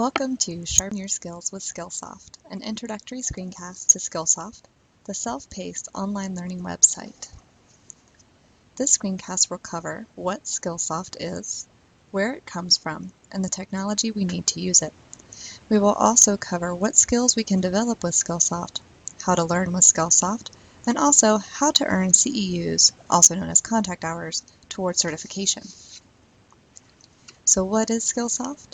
Welcome to Sharpen Your Skills with SkillSoft, an introductory screencast to SkillSoft, the self-paced online learning website. This screencast will cover what SkillSoft is, where it comes from, and the technology we need to use it. We will also cover what skills we can develop with SkillSoft, how to learn with SkillSoft, and also how to earn CEUs, also known as contact hours, towards certification. So what is SkillSoft?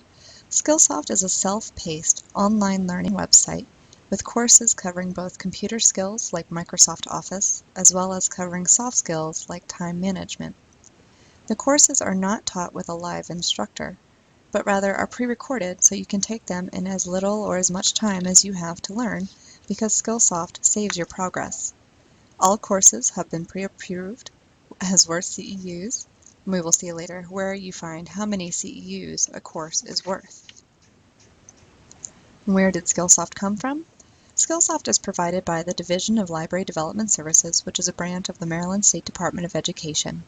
SkillSoft is a self-paced online learning website with courses covering both computer skills like Microsoft Office, as well as covering soft skills like time management. The courses are not taught with a live instructor, but rather are pre-recorded so you can take them in as little or as much time as you have to learn, because SkillSoft saves your progress. All courses have been pre-approved as worth CEUs. We will see later where you find how many CEUs a course is worth. Where did SkillSoft come from? SkillSoft is provided by the Division of Library Development Services, which is a branch of the Maryland State Department of Education.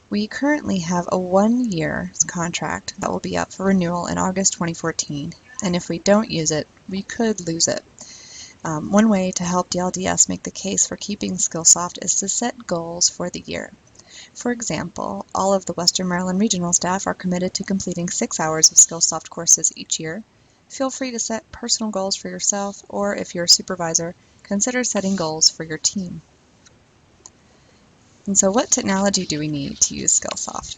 We currently have a 1-year contract that will be up for renewal in August 2014, and if we don't use it, we could lose it. One way to help DLDS make the case for keeping SkillSoft is to set goals for the year. For example, all of the Western Maryland regional staff are committed to completing 6 hours of SkillSoft courses each year. Feel free to set personal goals for yourself, or if you're a supervisor, consider setting goals for your team. And so what technology do we need to use SkillSoft?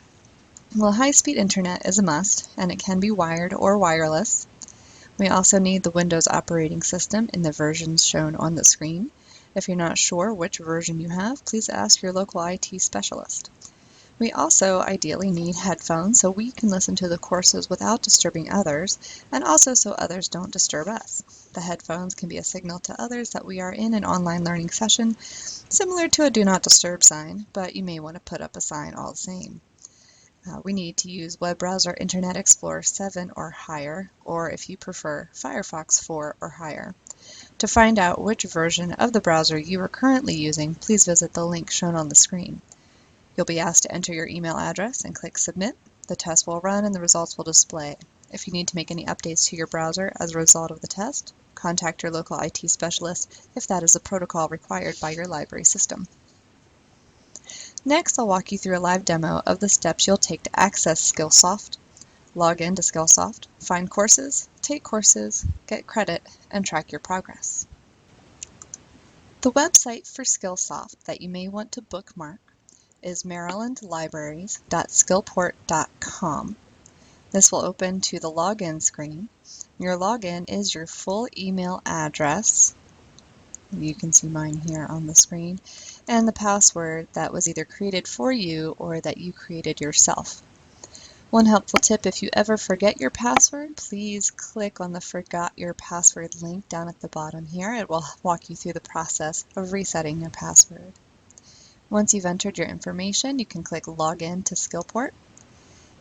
Well, high-speed internet is a must, and it can be wired or wireless. We also need the Windows operating system in the versions shown on the screen. If you're not sure which version you have, please ask your local IT specialist. We also ideally need headphones so we can listen to the courses without disturbing others, and also so others don't disturb us. The headphones can be a signal to others that we are in an online learning session, similar to a Do Not Disturb sign, but you may want to put up a sign all the same. We need to use web browser Internet Explorer 7 or higher, or if you prefer, Firefox 4 or higher. To find out which version of the browser you are currently using, please visit the link shown on the screen. You'll be asked to enter your email address and click Submit. The test will run and the results will display. If you need to make any updates to your browser as a result of the test, contact your local IT specialist if that is a protocol required by your library system. Next, I'll walk you through a live demo of the steps you'll take to access SkillSoft, log in to SkillSoft, find courses, take courses, get credit, and track your progress. The website for SkillSoft that you may want to bookmark is marylandlibraries.skillport.com. This will open to the login screen. Your login is your full email address. You can see mine here on the screen, and the password that was either created for you or that you created yourself. One helpful tip: if you ever forget your password, please click on the Forgot Your Password link down at the bottom here. It will walk you through the process of resetting your password. Once you've entered your information, you can click Login to Skillport.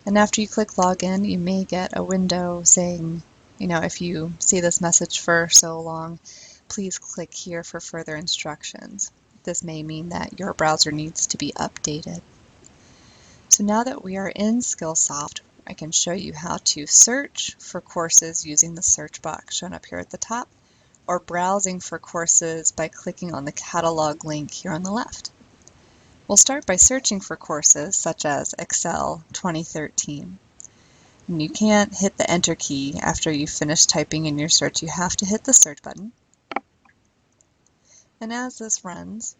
And after you click Login, you may get a window saying, if you see this message for so long, please click here for further instructions. This may mean that your browser needs to be updated. So now that we are in SkillSoft, I can show you how to search for courses using the search box shown up here at the top, or browsing for courses by clicking on the catalog link here on the left. We'll start by searching for courses such as Excel 2013. And you can't hit the Enter key after you finish typing in your search. You have to hit the search button. And as this runs,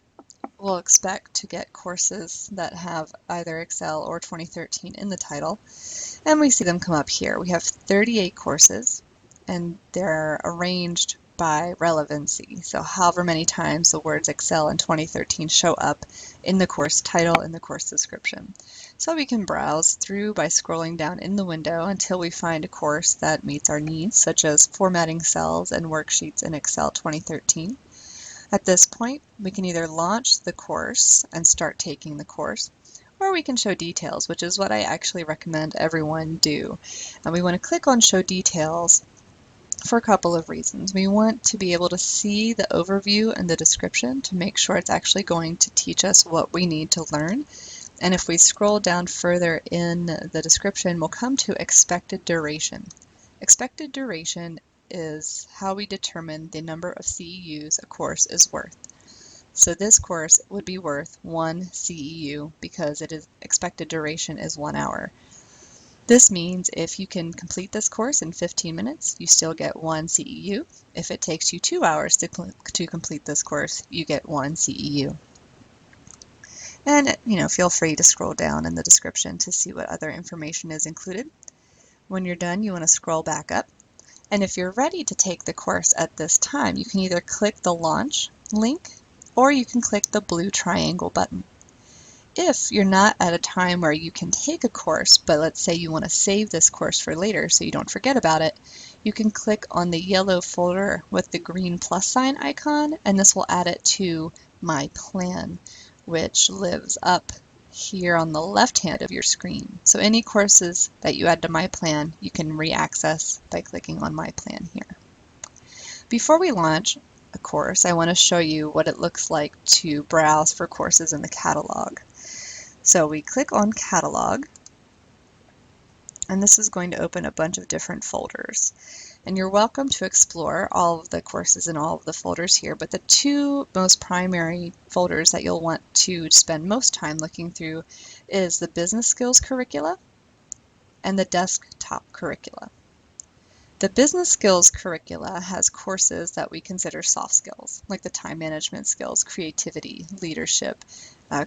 we'll expect to get courses that have either Excel or 2013 in the title, and we see them come up here. We have 38 courses, and they're arranged by relevancy, so however many times the words Excel and 2013 show up in the course title and the course description. So we can browse through by scrolling down in the window until we find a course that meets our needs, such as formatting cells and worksheets in Excel 2013. At this point, we can either launch the course and start taking the course, or we can show details, which is what I actually recommend everyone do. And we want to click on Show Details for a couple of reasons. We want to be able to see the overview and the description to make sure it's actually going to teach us what we need to learn. And if we scroll down further in the description, we'll come to expected duration. Expected duration is how we determine the number of CEUs a course is worth. So this course would be worth 1 CEU because expected duration is 1 hour. This means if you can complete this course in 15 minutes, you still get 1 CEU. If it takes you 2 hours to complete this course, you get 1 CEU. And feel free to scroll down in the description to see what other information is included. When you're done, you want to scroll back up. And if you're ready to take the course at this time, you can either click the launch link or you can click the blue triangle button. If you're not at a time where you can take a course, but let's say you want to save this course for later so you don't forget about it, you can click on the yellow folder with the green plus sign icon, and this will add it to My Plan, which lives up here on the left hand of your screen. So any courses that you add to My Plan, you can re-access by clicking on My Plan here. Before we launch a course, I want to show you what it looks like to browse for courses in the catalog. So we click on Catalog, and this is going to open a bunch of different folders. And you're welcome to explore all of the courses in all of the folders here, but the two most primary folders that you'll want to spend most time looking through is the Business Skills curricula and the Desktop curricula. The Business Skills curricula has courses that we consider soft skills, like the time management skills, creativity, leadership,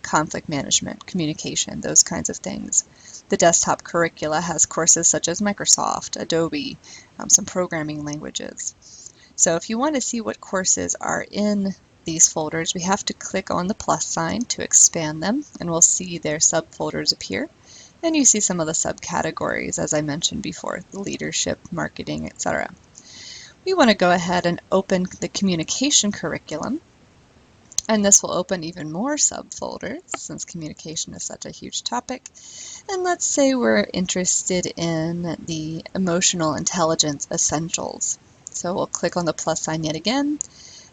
conflict management, communication, those kinds of things. The Desktop curricula has courses such as Microsoft, Adobe, some programming languages. So if you want to see what courses are in these folders, we have to click on the plus sign to expand them, and we'll see their subfolders appear. And you see some of the subcategories, as I mentioned before, leadership, marketing, etc. We want to go ahead and open the communication curriculum, and this will open even more subfolders since communication is such a huge topic. And let's say we're interested in the emotional intelligence essentials. So we'll click on the plus sign yet again.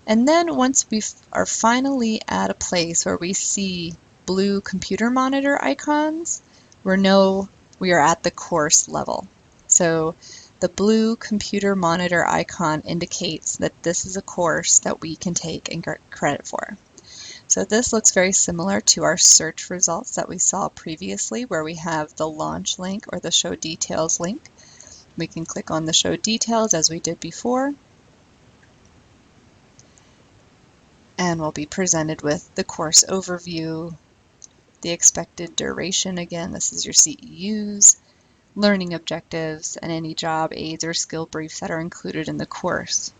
And then once we are finally at a place where we see blue computer monitor icons, we are at the course level. So the blue computer monitor icon indicates that this is a course that we can take and get credit for. So this looks very similar to our search results that we saw previously, where we have the launch link or the show details link. We can click on the show details as we did before, and we'll be presented with the course overview, the expected duration, again, this is your CEUs, learning objectives, and any job aids or skill briefs that are included in the course.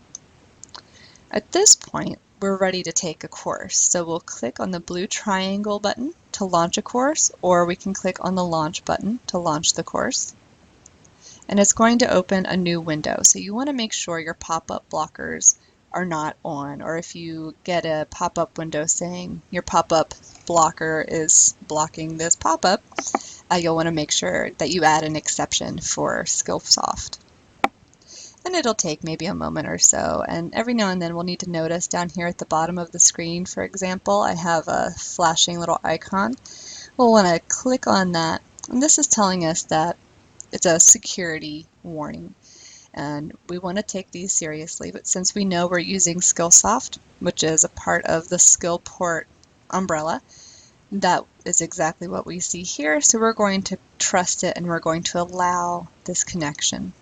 At this point, we're ready to take a course. So we'll click on the blue triangle button to launch a course, or we can click on the launch button to launch the course. And it's going to open a new window. So you want to make sure your pop-up blockers are not on, or if you get a pop-up window saying your pop-up blocker is blocking this pop-up, you'll want to make sure that you add an exception for SkillSoft. And it'll take maybe a moment or so, and every now and then we'll need to notice down here at the bottom of the screen, for example, I have a flashing little icon. We'll want to click on that, and this is telling us that it's a security warning. And we want to take these seriously, but since we know we're using SkillSoft, which is a part of the Skillport umbrella, that is exactly what we see here. So we're going to trust it and we're going to allow this connection.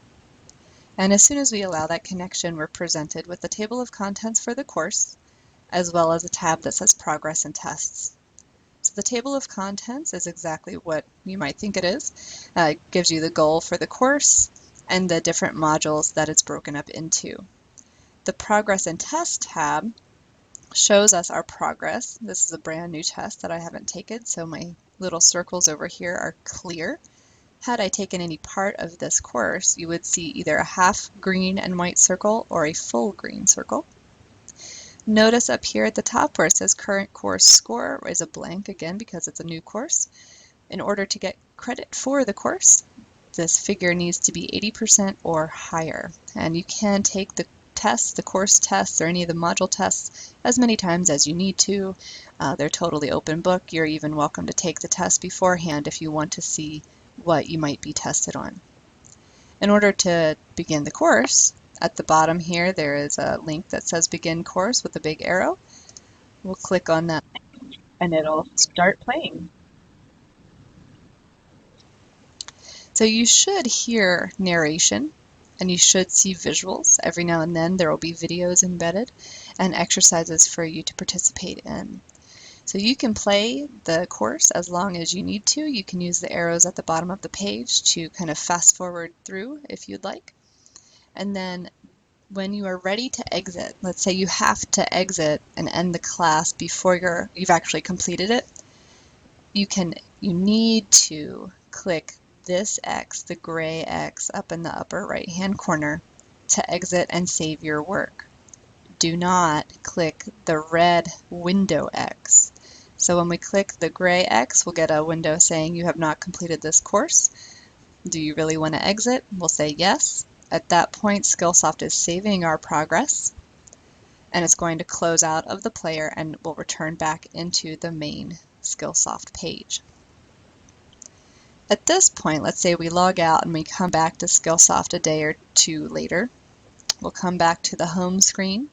And as soon as we allow that connection, we're presented with the table of contents for the course, as well as a tab that says Progress and Tests. So the table of contents is exactly what you might think it is. It gives you the goal for the course and the different modules that it's broken up into. The Progress and Test tab shows us our progress. This is a brand new test that I haven't taken, so my little circles over here are clear. Had I taken any part of this course, you would see either a half green and white circle or a full green circle. Notice up here at the top where it says current course score is a blank again because it's a new course. In order to get credit for the course, this figure needs to be 80% or higher. And you can take the tests, the course tests, or any of the module tests as many times as you need to. They're totally open book. You're even welcome to take the test beforehand if you want to see what you might be tested on. In order to begin the course, at the bottom here there is a link that says Begin Course with a big arrow. We'll click on that and it'll start playing. So you should hear narration and you should see visuals. Every now and then there will be videos embedded and exercises for you to participate in. So you can play the course as long as you need to. You can use the arrows at the bottom of the page to kind of fast forward through if you'd like. And then when you are ready to exit, let's say you have to exit and end the class before you've actually completed it, you need to click this X, the gray X up in the upper right hand corner, to exit and save your work. Do not click the red window X. So when we click the gray X, we'll get a window saying you have not completed this course. Do you really want to exit? We'll say yes. At that point, SkillSoft is saving our progress, and it's going to close out of the player and will return back into the main SkillSoft page. At this point, let's say we log out and we come back to SkillSoft a day or two later. We'll come back to the home screen,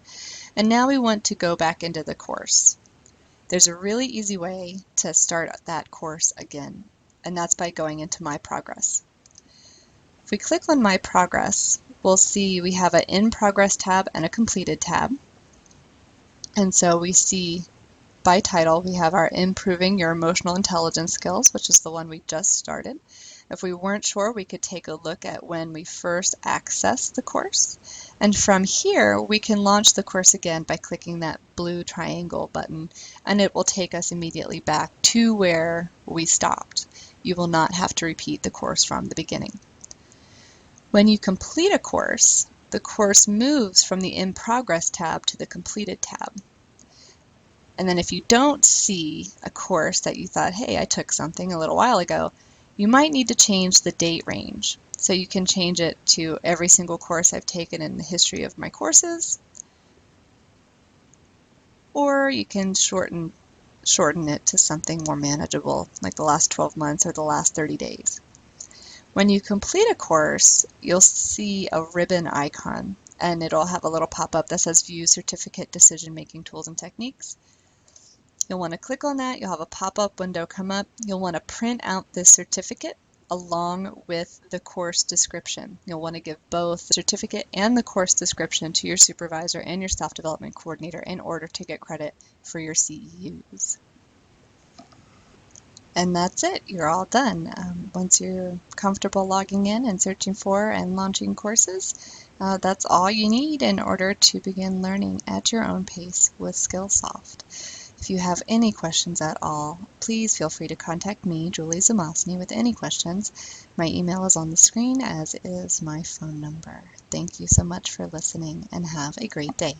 and now we want to go back into the course. There's a really easy way to start that course again, and that's by going into My Progress. If we click on My Progress, we'll see we have an In Progress tab and a Completed tab. And so we see by title, we have our Improving Your Emotional Intelligence Skills, which is the one we just started. If we weren't sure, we could take a look at when we first accessed the course. And from here, we can launch the course again by clicking that blue triangle button, and it will take us immediately back to where we stopped. You will not have to repeat the course from the beginning. When you complete a course, the course moves from the In Progress tab to the Completed tab. And then if you don't see a course that you thought, hey, I took something a little while ago, you might need to change the date range. So you can change it to every single course I've taken in the history of my courses, or you can shorten it to something more manageable, like the last 12 months or the last 30 days. When you complete a course, you'll see a ribbon icon, and it'll have a little pop-up that says View Certificate Decision-Making Tools and Techniques. You'll want to click on that. You'll have a pop-up window come up. You'll want to print out this certificate along with the course description. You'll want to give both the certificate and the course description to your supervisor and your staff development coordinator in order to get credit for your CEUs. And that's it. You're all done. Once you're comfortable logging in and searching for and launching courses, that's all you need in order to begin learning at your own pace with SkillSoft. If you have any questions at all, please feel free to contact me, Julie Zamostny, with any questions. My email is on the screen, as is my phone number. Thank you so much for listening, and have a great day.